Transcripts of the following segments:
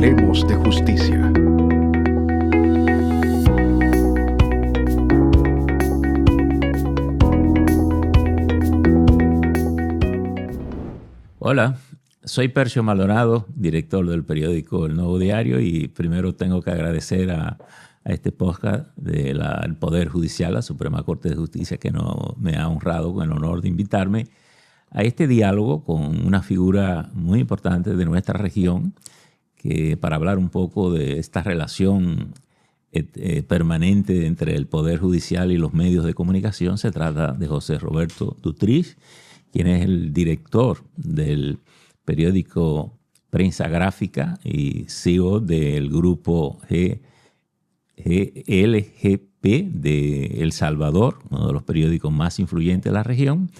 Hablemos de justicia. Hola, soy Percio Maldonado, director del periódico El Nuevo Diario, y primero tengo que agradecer a este podcast del Poder Judicial, la Suprema Corte de Justicia, que me ha honrado con el honor de invitarme a este diálogo con una figura muy importante de nuestra región, que para hablar un poco de esta relación permanente entre el Poder Judicial y los medios de comunicación. Se trata de José Roberto Dutrich, quien es el director del periódico Prensa Gráfica y CEO del grupo GLGP de El Salvador, uno de los periódicos más influyentes de la región,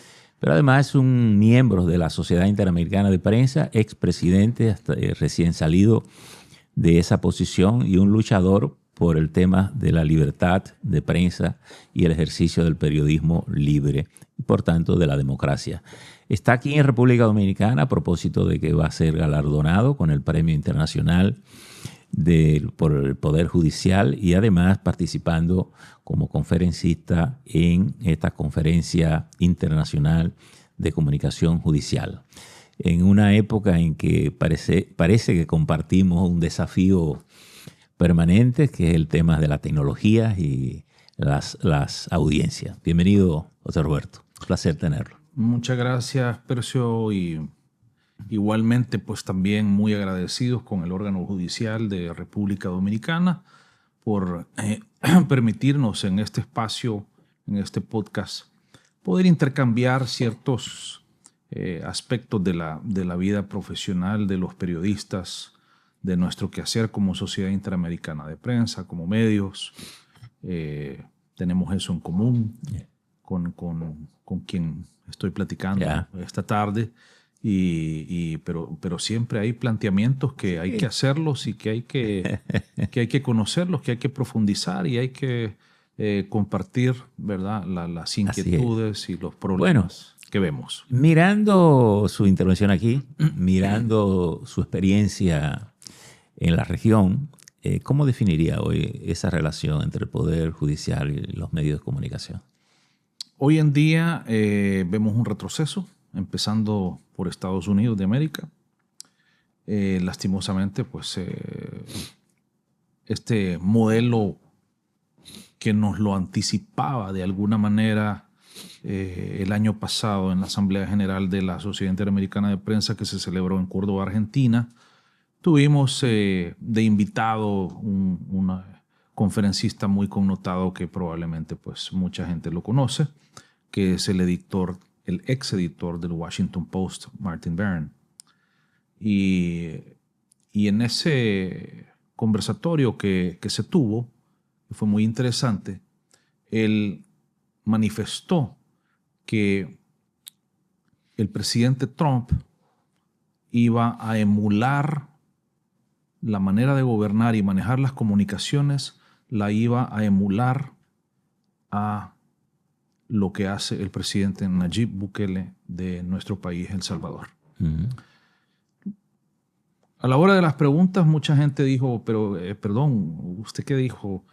pero además es un miembro de la Sociedad Interamericana de Prensa, expresidente recién salido de esa posición y un luchador por el tema de la libertad de prensa y el ejercicio del periodismo libre y por tanto de la democracia. Está aquí en República Dominicana a propósito de que va a ser galardonado con el Premio Internacional por el Poder Judicial y además participando como conferencista en esta Conferencia Internacional de Comunicación Judicial. En una época en que parece que compartimos un desafío permanente, que es el tema de la tecnología y las audiencias. Bienvenido, José Roberto. Un placer tenerlo. Muchas gracias, Percio, y igualmente pues también muy agradecidos con el órgano judicial de República Dominicana por permitirnos en este espacio, en este podcast, poder intercambiar ciertos aspectos de la vida profesional de los periodistas, de nuestro quehacer como Sociedad Interamericana de Prensa, como medios. Tenemos eso en común con quien estoy platicando esta tarde, pero siempre hay planteamientos que hay que hacerlos y que hay que conocerlos, que hay que profundizar y hay que compartir, ¿verdad? Las inquietudes y los problemas que vemos. Mirando su intervención aquí, mirando su experiencia en la región, ¿cómo definiría hoy esa relación entre el Poder Judicial y los medios de comunicación? Hoy en día vemos un retroceso, empezando por Estados Unidos de América. Lastimosamente, pues este modelo que nos lo anticipaba de alguna manera el año pasado en la Asamblea General de la Sociedad Interamericana de Prensa, que se celebró en Córdoba, Argentina, tuvimos de invitado un conferencista muy connotado que probablemente pues mucha gente lo conoce, que es el ex editor del Washington Post, Martin Baron. Y en ese conversatorio que se tuvo, que fue muy interesante, él manifestó que el presidente Trump iba a emular la manera de gobernar y manejar las comunicaciones, la iba a emular a lo que hace el presidente Nayib Bukele de nuestro país, El Salvador. Uh-huh. A la hora de las preguntas, mucha gente dijo, pero perdón, ¿usted qué dijo?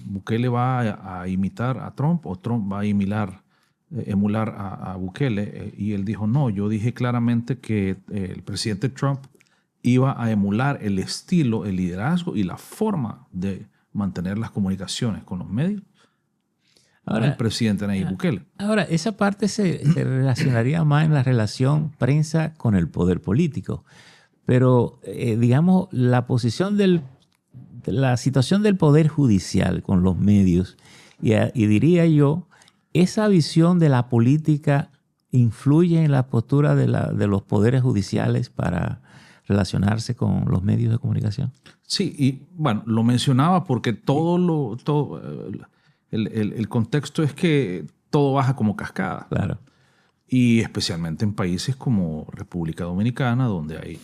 ¿Bukele va a imitar a Trump o Trump va a emular a Bukele? Y él dijo, no, yo dije claramente que el presidente Trump iba a emular el estilo, el liderazgo y la forma de mantener las comunicaciones con los medios al presidente Nayib Bukele. Ahora, esa parte se relacionaría más en la relación prensa con el poder político. Pero, digamos, la situación del Poder Judicial con los medios, y diría yo, esa visión de la política influye en la postura de los poderes judiciales para relacionarse con los medios de comunicación. Sí, y bueno, lo mencionaba porque el contexto es que todo baja como cascada. Claro. Y especialmente en países como República Dominicana, donde hay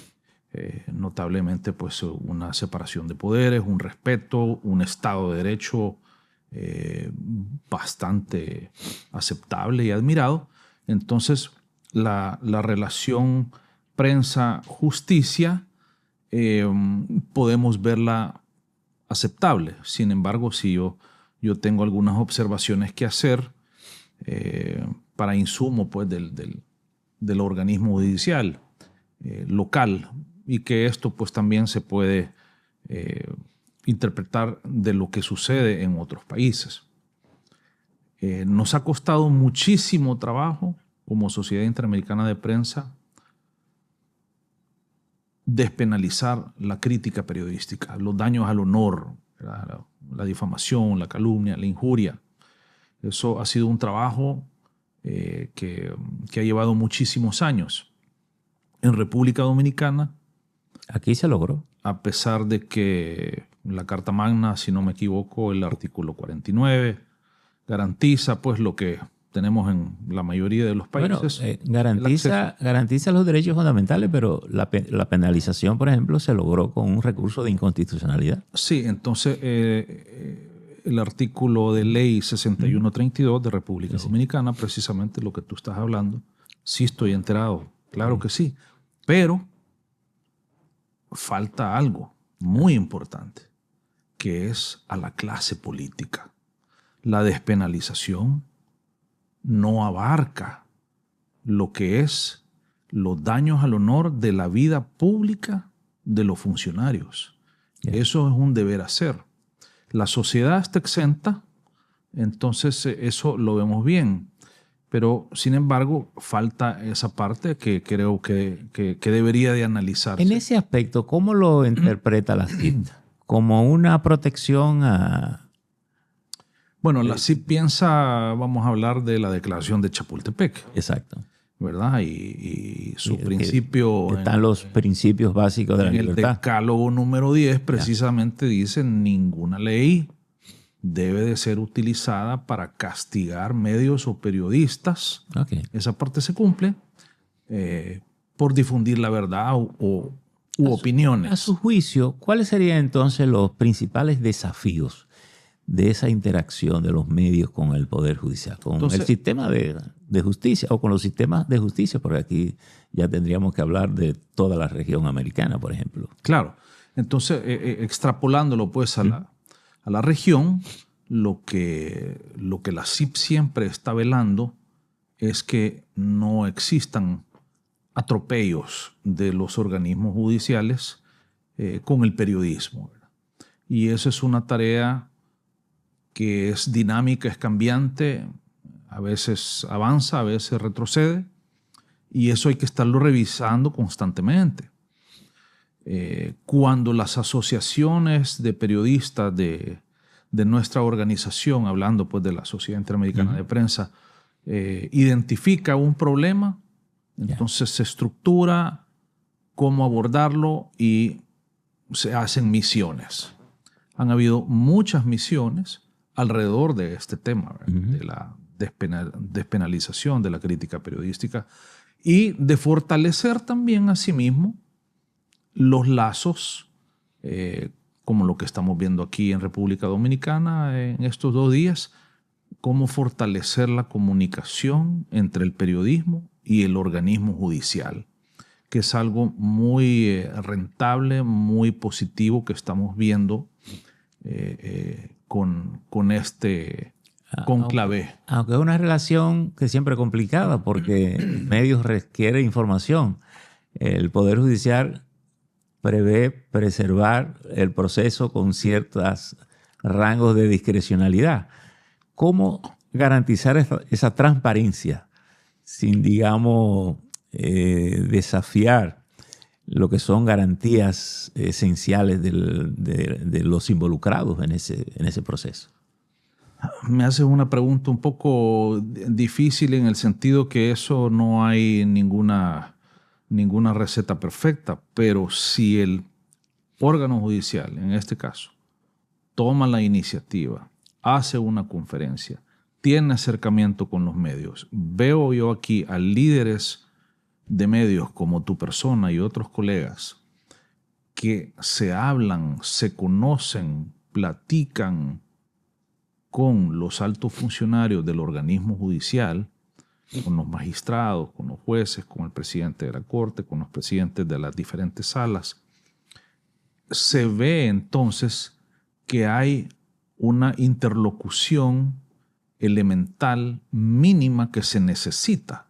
notablemente pues una separación de poderes, un respeto, un Estado de Derecho bastante aceptable y admirado. Entonces, la relación prensa-justicia podemos verla aceptable. Sin embargo, si yo tengo algunas observaciones que hacer para insumo pues, del organismo judicial local, y que esto pues, también se puede interpretar de lo que sucede en otros países. Nos ha costado muchísimo trabajo como Sociedad Interamericana de Prensa despenalizar la crítica periodística, los daños al honor, la difamación, la calumnia, la injuria. Eso ha sido un trabajo que ha llevado muchísimos años. En República Dominicana, aquí se logró. A pesar de que la Carta Magna, si no me equivoco, el artículo 49, garantiza pues lo que tenemos en la mayoría de los países. Bueno, garantiza los derechos fundamentales, pero la penalización, por ejemplo, se logró con un recurso de inconstitucionalidad. Sí, entonces el artículo de ley 6132 de República Dominicana, precisamente lo que tú estás hablando, sí estoy enterado, claro que sí, pero falta algo muy importante, que es a la clase política. La despenalización no abarca lo que es los daños al honor de la vida pública de los funcionarios. Eso es un deber hacer. La sociedad está exenta, entonces eso lo vemos bien. Pero, sin embargo, falta esa parte que creo que debería de analizarse. En ese aspecto, ¿cómo lo interpreta la CIP? ¿Como una protección a...? Bueno, la CIP piensa, vamos a hablar de la Declaración de Chapultepec. Exacto. ¿Verdad? Y su principio... Están los principios básicos de la libertad. El decálogo número 10 precisamente dice: ninguna ley debe de ser utilizada para castigar medios o periodistas. Okay. Esa parte se cumple por difundir la verdad u opiniones. A su juicio, ¿cuáles serían entonces los principales desafíos de esa interacción de los medios con el Poder Judicial, con el sistema de justicia o con los sistemas de justicia? Porque aquí ya tendríamos que hablar de toda la región americana, por ejemplo. Claro. Entonces, extrapolándolo pues a la región, lo que la CIP siempre está velando es que no existan atropellos de los organismos judiciales con el periodismo, ¿verdad? Y eso es una tarea que es dinámica, es cambiante, a veces avanza, a veces retrocede, y eso hay que estarlo revisando constantemente. Cuando las asociaciones de periodistas de nuestra organización, hablando pues de la Sociedad Interamericana de Prensa, identifica un problema, entonces se estructura cómo abordarlo y se hacen misiones. Han habido muchas misiones alrededor de este tema, de la despenalización de la crítica periodística y de fortalecer también asimismo los lazos, como lo que estamos viendo aquí en República Dominicana en estos 2 días, cómo fortalecer la comunicación entre el periodismo y el organismo judicial, que es algo muy rentable, muy positivo que estamos viendo con este conclave. Aunque es una relación que siempre es complicada porque medios requieren información. El Poder Judicial prevé preservar el proceso con ciertos rangos de discrecionalidad. ¿Cómo garantizar esa transparencia sin, digamos, desafiar lo que son garantías esenciales de los involucrados en ese proceso? Me hace una pregunta un poco difícil en el sentido que eso no hay ninguna receta perfecta, pero si el órgano judicial, en este caso, toma la iniciativa, hace una conferencia, tiene acercamiento con los medios, veo yo aquí a líderes de medios como tu persona y otros colegas que se hablan, se conocen, platican con los altos funcionarios del organismo judicial, con los magistrados, con los jueces, con el presidente de la Corte, con los presidentes de las diferentes salas, se ve entonces que hay una interlocución elemental mínima que se necesita.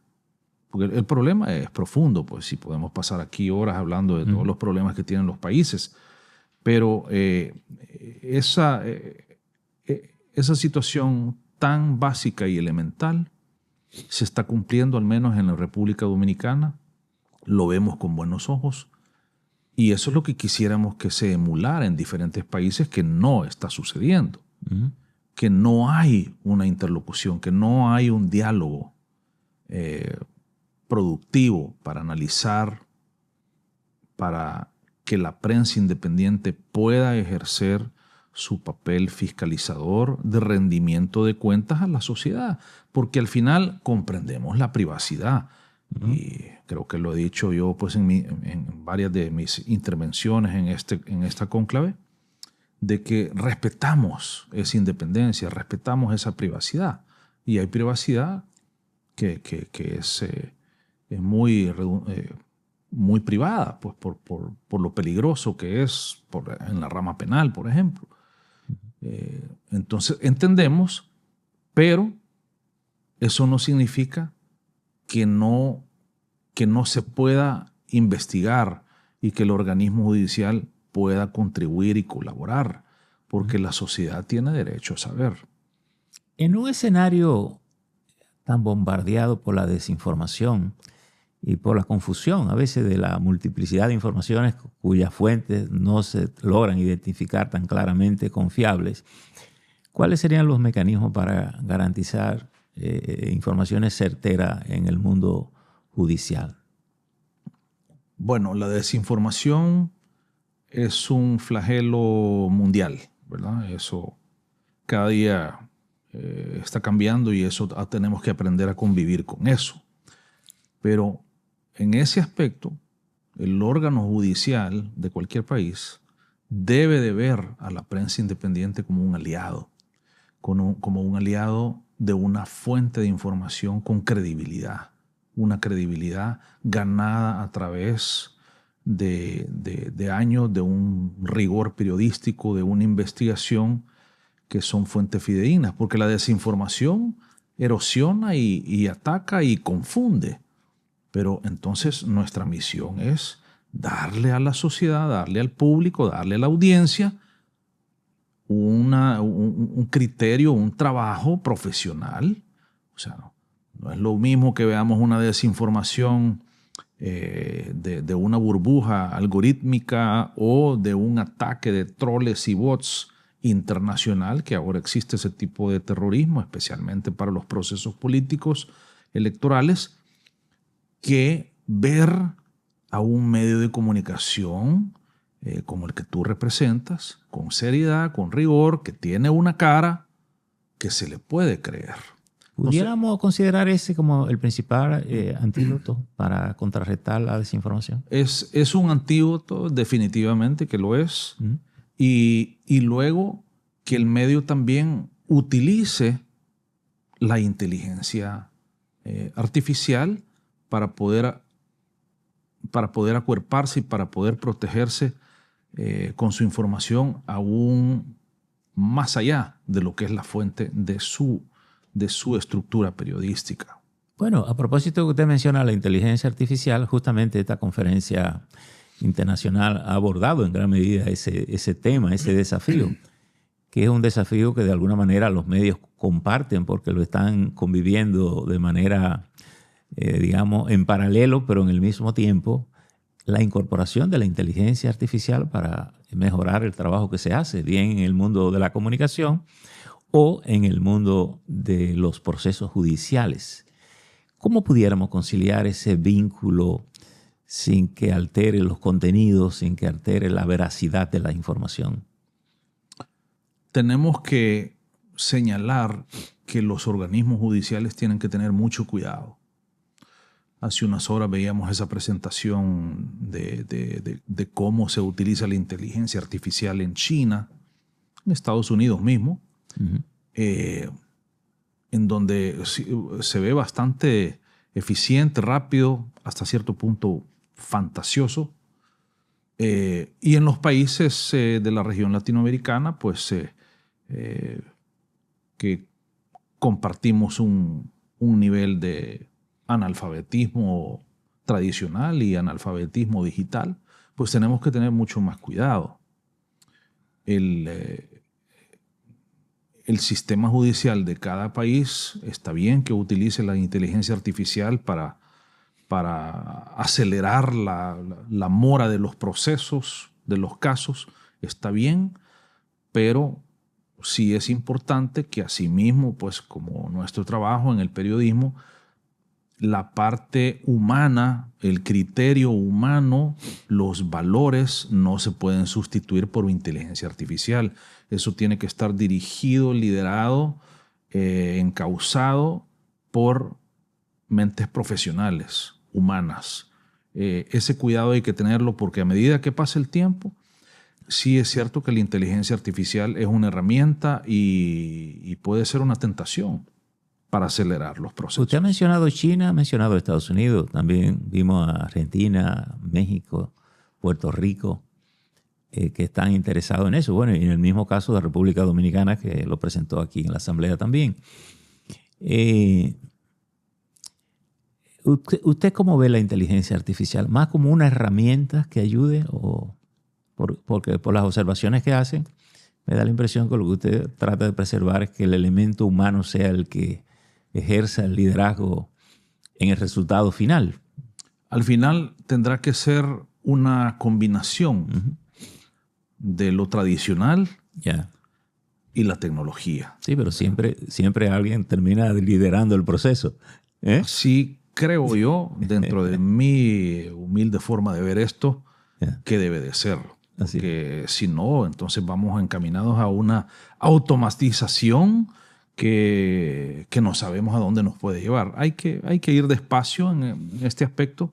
Porque el problema es profundo, pues si podemos pasar aquí horas hablando de todos los problemas que tienen los países, pero esa situación tan básica y elemental se está cumpliendo al menos en la República Dominicana, lo vemos con buenos ojos, y eso es lo que quisiéramos que se emulara en diferentes países, que no está sucediendo, que no hay una interlocución, que no hay un diálogo productivo para analizar, para que la prensa independiente pueda ejercer su papel fiscalizador de rendimiento de cuentas a la sociedad, porque al final comprendemos la privacidad. Y creo que lo he dicho yo pues, en varias de mis intervenciones en esta cónclave, de que respetamos esa independencia, respetamos esa privacidad. Y hay privacidad que es muy privada, pues por lo peligroso que es en la rama penal, por ejemplo. Entonces entendemos, pero eso no significa que no se pueda investigar y que el organismo judicial pueda contribuir y colaborar, porque la sociedad tiene derecho a saber. En un escenario tan bombardeado por la desinformación y por la confusión, a veces de la multiplicidad de informaciones cuyas fuentes no se logran identificar tan claramente confiables, ¿cuáles serían los mecanismos para garantizar informaciones certeras en el mundo judicial? Bueno, la desinformación es un flagelo mundial, ¿verdad? Eso cada día está cambiando y eso tenemos que aprender a convivir con eso. Pero en ese aspecto, el órgano judicial de cualquier país debe de ver a la prensa independiente como un aliado, como un aliado de una fuente de información con credibilidad, una credibilidad ganada a través de años de un rigor periodístico, de una investigación que son fuentes fidedignas, porque la desinformación erosiona y ataca y confunde. Pero entonces nuestra misión es darle a la sociedad, darle al público, darle a la audiencia un criterio, un trabajo profesional. O sea, no es lo mismo que veamos una desinformación de una burbuja algorítmica o de un ataque de troles y bots internacional, que ahora existe ese tipo de terrorismo, especialmente para los procesos políticos electorales, que ver a un medio de comunicación como el que tú representas, con seriedad, con rigor, que tiene una cara que se le puede creer. ¿Pudiéramos considerar ese como el principal antídoto para contrarrestar la desinformación? Es un antídoto, definitivamente que lo es. Y luego que el medio también utilice la inteligencia artificial para poder acuerparse y para poder protegerse con su información aún más allá de lo que es la fuente de su estructura periodística. Bueno, a propósito de que usted menciona la inteligencia artificial, justamente esta conferencia internacional ha abordado en gran medida ese tema, ese desafío, que es un desafío que de alguna manera los medios comparten porque lo están conviviendo de manera, digamos, en paralelo, pero en el mismo tiempo, la incorporación de la inteligencia artificial para mejorar el trabajo que se hace, bien en el mundo de la comunicación o en el mundo de los procesos judiciales. ¿Cómo pudiéramos conciliar ese vínculo sin que altere los contenidos, sin que altere la veracidad de la información? Tenemos que señalar que los organismos judiciales tienen que tener mucho cuidado. Hace unas horas veíamos esa presentación de cómo se utiliza la inteligencia artificial en China, en Estados Unidos mismo, en donde se ve bastante eficiente, rápido, hasta cierto punto fantasioso, Y en los países de la región latinoamericana, pues que compartimos un nivel de analfabetismo tradicional y analfabetismo digital, pues tenemos que tener mucho más cuidado. El sistema judicial de cada país está bien que utilice la inteligencia artificial para acelerar la mora de los procesos, de los casos, está bien, pero sí es importante que asimismo, pues como nuestro trabajo en el periodismo, la parte humana, el criterio humano, los valores no se pueden sustituir por inteligencia artificial. Eso tiene que estar dirigido, liderado, encauzado por mentes profesionales, humanas. Ese cuidado hay que tenerlo porque a medida que pasa el tiempo, sí es cierto que la inteligencia artificial es una herramienta y puede ser una tentación para acelerar los procesos. Usted ha mencionado China, ha mencionado Estados Unidos, también vimos a Argentina, México, Puerto Rico, que están interesados en eso. Bueno, y en el mismo caso de República Dominicana, que lo presentó aquí en la Asamblea también. ¿Usted cómo ve la inteligencia artificial? ¿Más como una herramienta que ayude o porque por las observaciones que hacen, me da la impresión que lo que usted trata de preservar es que el elemento humano sea el que ejerza el liderazgo en el resultado final? Al final tendrá que ser una combinación de lo tradicional y la tecnología. Sí, pero siempre alguien termina liderando el proceso. Sí, creo yo, dentro de mi humilde forma de ver esto, que debe de serlo. Porque si no, entonces vamos encaminados a una automatización que no sabemos a dónde nos puede llevar. Hay que ir despacio en este aspecto.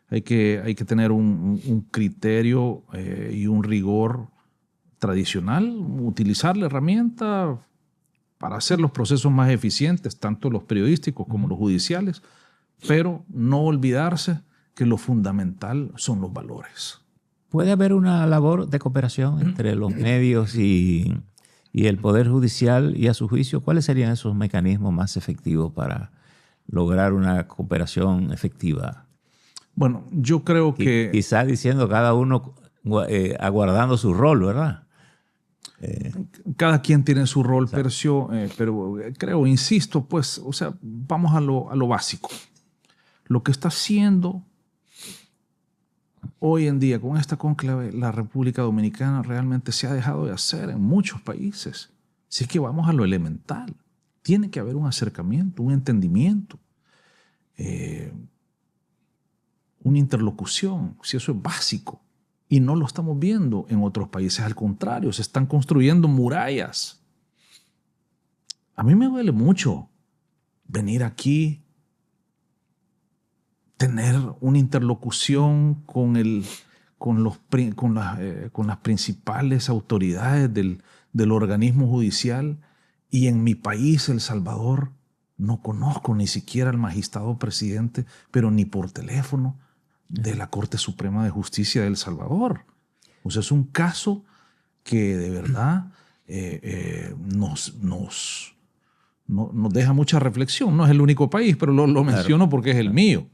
Hay que tener un criterio y un rigor tradicional, utilizar la herramienta para hacer los procesos más eficientes, tanto los periodísticos como los judiciales, pero no olvidarse que lo fundamental son los valores. ¿Puede haber una labor de cooperación entre los medios y el Poder Judicial y a su juicio? ¿Cuáles serían esos mecanismos más efectivos para lograr una cooperación efectiva? Bueno, yo creo que... Quizás diciendo cada uno aguardando su rol, ¿verdad? Cada quien tiene su rol, pero creo, insisto, pues, o sea, vamos a lo básico. Lo que está haciendo hoy en día con esta cónclave la República Dominicana realmente se ha dejado de hacer en muchos países. Así que vamos a lo elemental. Tiene que haber un acercamiento, un entendimiento, una interlocución, si eso es básico. Y no lo estamos viendo en otros países. Al contrario, se están construyendo murallas. A mí me duele mucho venir aquí, tener una interlocución con las principales autoridades del organismo judicial, y en mi país, El Salvador, no conozco ni siquiera al magistrado presidente, pero ni por teléfono, de la Corte Suprema de Justicia de El Salvador. O sea, es un caso que de verdad nos deja mucha reflexión. No es el único país, pero lo menciono porque es el mío.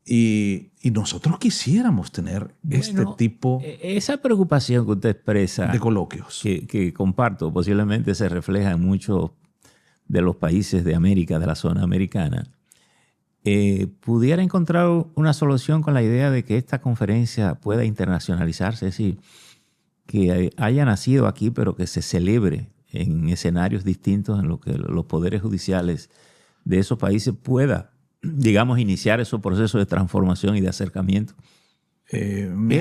Y nosotros quisiéramos tener este tipo... Esa preocupación que usted expresa... de coloquios. Que comparto, posiblemente se refleja en muchos de los países de América, de la zona americana. ¿Pudiera encontrar una solución con la idea de que esta conferencia pueda internacionalizarse? Es decir, que haya nacido aquí, pero que se celebre en escenarios distintos en los que los poderes judiciales de esos países pueda, digamos, iniciar esos procesos de transformación y de acercamiento.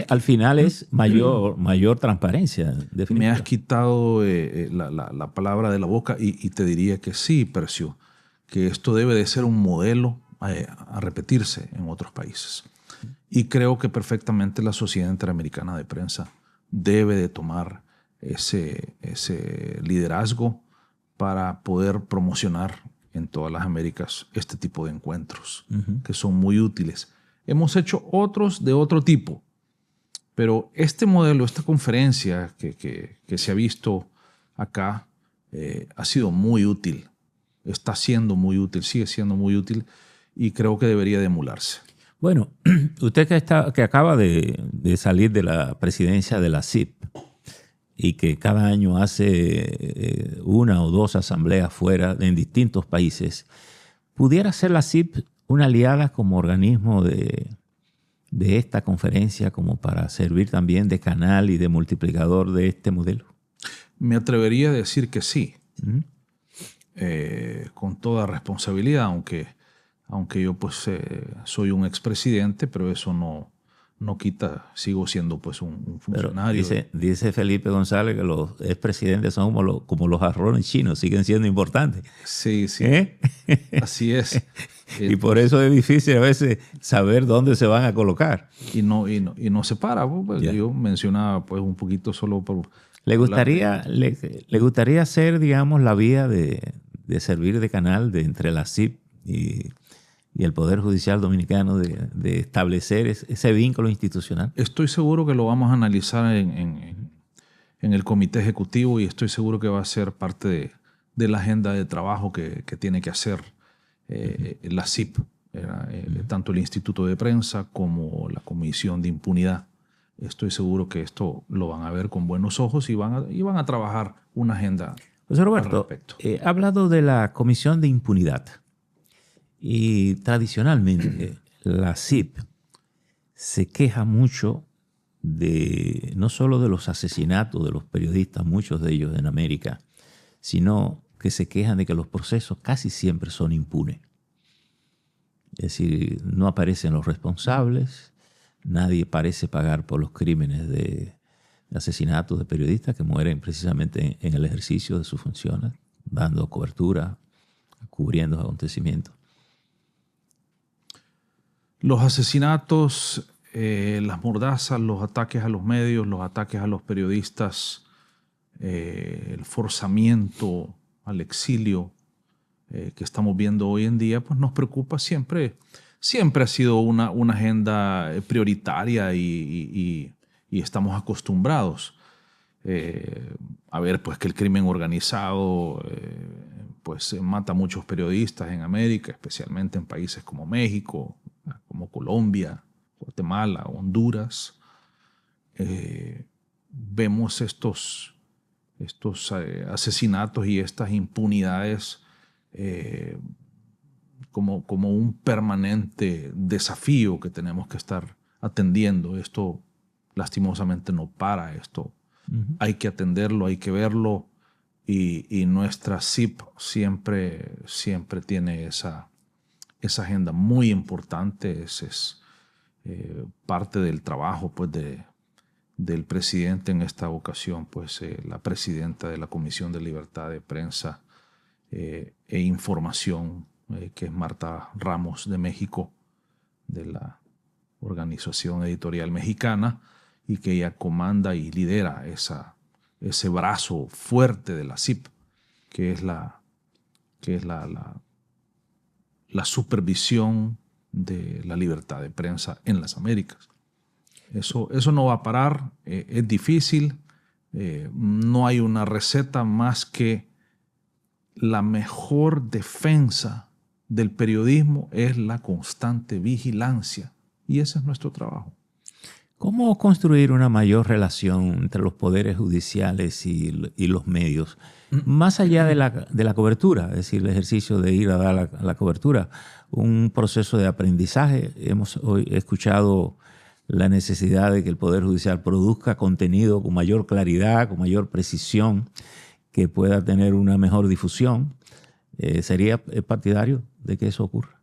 Al final es mayor transparencia. Me has quitado la palabra de la boca y te diría que sí, Percio, que esto debe de ser un modelo a repetirse en otros países. Y creo que perfectamente la Sociedad Interamericana de Prensa debe de tomar ese liderazgo para poder promocionar en todas las Américas este tipo de encuentros que son muy útiles. Hemos hecho otros de otro tipo, Pero este modelo, esta conferencia que se ha visto acá, ha sido muy útil. Está siendo muy útil, sigue siendo muy útil y creo que debería de emularse. Bueno, usted que acaba de salir de la presidencia de la CIP y que cada año hace una o dos asambleas fuera en distintos países, ¿pudiera ser la CIP una aliada como organismo de esta conferencia como para servir también de canal y de multiplicador de este modelo? Me atrevería a decir que sí, ¿Mm? con toda responsabilidad, aunque yo pues soy un expresidente, pero eso no quita, sigo siendo pues un funcionario. Pero dice Felipe González que los expresidentes son como los jarrones chinos, siguen siendo importantes. Sí, sí, ¿Eh? así es. Y por eso es difícil a veces saber dónde se van a colocar. Y no se para. Pues, yo mencionaba pues un poquito solo por... ¿Le gustaría hacer, digamos, la vía de servir de canal entre la CIP y el Poder Judicial Dominicano, de establecer ese vínculo institucional? Estoy seguro que lo vamos a analizar en el comité ejecutivo y estoy seguro que va a ser parte de la agenda de trabajo que tiene que hacer la CIP, tanto el Instituto de Prensa como la Comisión de Impunidad. Estoy seguro que esto lo van a ver con buenos ojos y van a trabajar una agenda. José Roberto, ha hablado de la Comisión de Impunidad y tradicionalmente la CIP se queja mucho no solo de los asesinatos de los periodistas, muchos de ellos en América, sino que se quejan de que los procesos casi siempre son impunes. Es decir, no aparecen los responsables, nadie parece pagar por los crímenes de asesinatos de periodistas que mueren precisamente en el ejercicio de sus funciones, dando cobertura, cubriendo los acontecimientos. Los asesinatos, las mordazas, los ataques a los medios, los ataques a los periodistas, el forzamiento al exilio que estamos viendo hoy en día, pues nos preocupa siempre. Siempre ha sido una agenda prioritaria y estamos acostumbrados a ver pues, que el crimen organizado pues, mata a muchos periodistas en América, especialmente en países como México, como Colombia, Guatemala, Honduras. Vemos estos asesinatos y estas impunidades como un permanente desafío que tenemos que estar atendiendo. Esto lastimosamente no para. Esto hay que atenderlo, hay que verlo y nuestra CIP siempre tiene esa agenda muy importante. Ese es parte del trabajo pues, del presidente en esta ocasión, pues la presidenta de la Comisión de Libertad de Prensa e Información, que es Marta Ramos de México, de la Organización Editorial Mexicana, y que ella comanda y lidera ese brazo fuerte de la CIP, que es la supervisión de la libertad de prensa en las Américas. Eso no va a parar, es difícil, no hay una receta más que la mejor defensa del periodismo es la constante vigilancia y ese es nuestro trabajo. ¿Cómo construir una mayor relación entre los poderes judiciales y los medios? Más allá de la cobertura, es decir, el ejercicio de ir a dar la cobertura, un proceso de aprendizaje. Hemos hoy escuchado la necesidad de que el Poder Judicial produzca contenido con mayor claridad, con mayor precisión, que pueda tener una mejor difusión. ¿Sería partidario de que eso ocurra?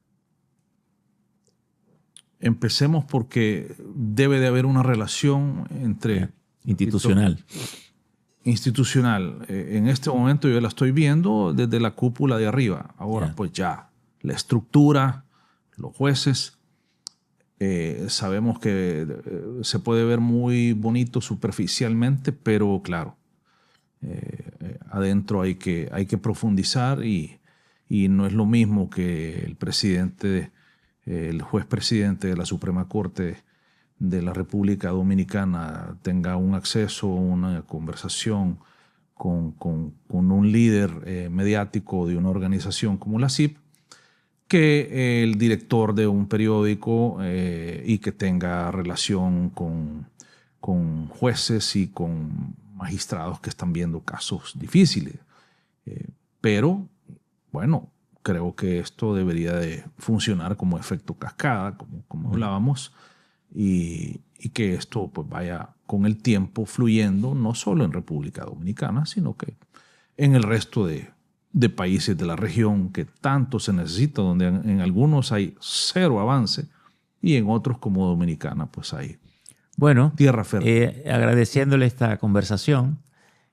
Empecemos porque debe de haber una relación entre... Institucional. En este momento yo la estoy viendo desde la cúpula de arriba. Ahora, pues ya, la estructura, los jueces, sabemos que se puede ver muy bonito superficialmente, pero claro, adentro hay que profundizar y no es lo mismo que el juez presidente de la Suprema Corte de la República Dominicana tenga un acceso, una conversación con un líder mediático de una organización como la CIP, que el director de un periódico y que tenga relación con jueces y con magistrados que están viendo casos difíciles. Pero, bueno, creo que esto debería de funcionar como efecto cascada, como hablábamos, y que esto pues vaya con el tiempo fluyendo, no solo en República Dominicana, sino que en el resto de países de la región que tanto se necesita, donde en algunos hay cero avance y en otros como Dominicana pues hay tierra fértil. Agradeciéndole esta conversación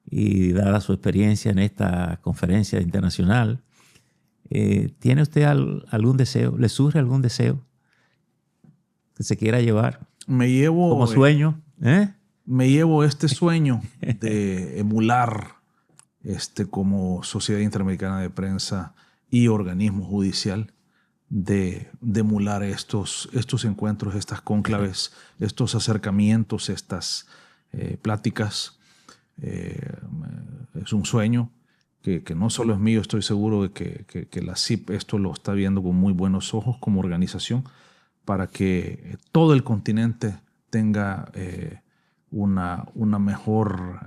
y dada su experiencia en esta conferencia internacional, ¿tiene usted algún deseo? ¿Le surge algún deseo que se quiera llevar? Me llevo como sueño. Me llevo este sueño de emular como Sociedad Interamericana de Prensa y organismo judicial, de emular estos encuentros, estas cónclaves, estos acercamientos, estas pláticas. Es un sueño que no solo es mío, estoy seguro de que la CIP esto lo está viendo con muy buenos ojos como organización, para que todo el continente tenga una mejor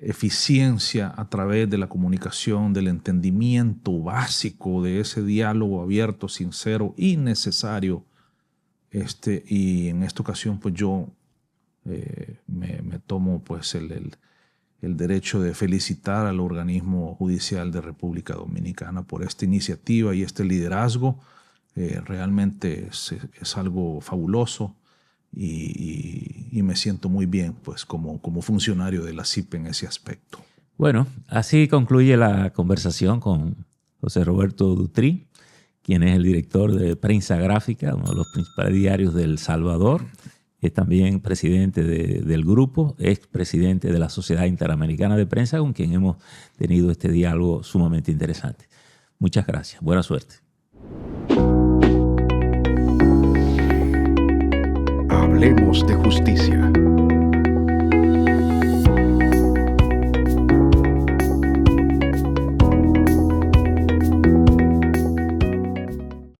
eficiencia a través de la comunicación, del entendimiento básico, de ese diálogo abierto, sincero y necesario. Y en esta ocasión pues yo me tomo pues el derecho de felicitar al organismo judicial de República Dominicana por esta iniciativa y este liderazgo. Realmente es algo fabuloso y me siento muy bien pues como funcionario de la CIP en ese aspecto. Bueno, así concluye la conversación con José Roberto Dutry, quien es el director de Prensa Gráfica, uno de los principales diarios de El Salvador. Es también presidente del grupo, expresidente de la Sociedad Interamericana de Prensa, con quien hemos tenido este diálogo sumamente interesante. Muchas gracias. Buena suerte. Hablemos de justicia.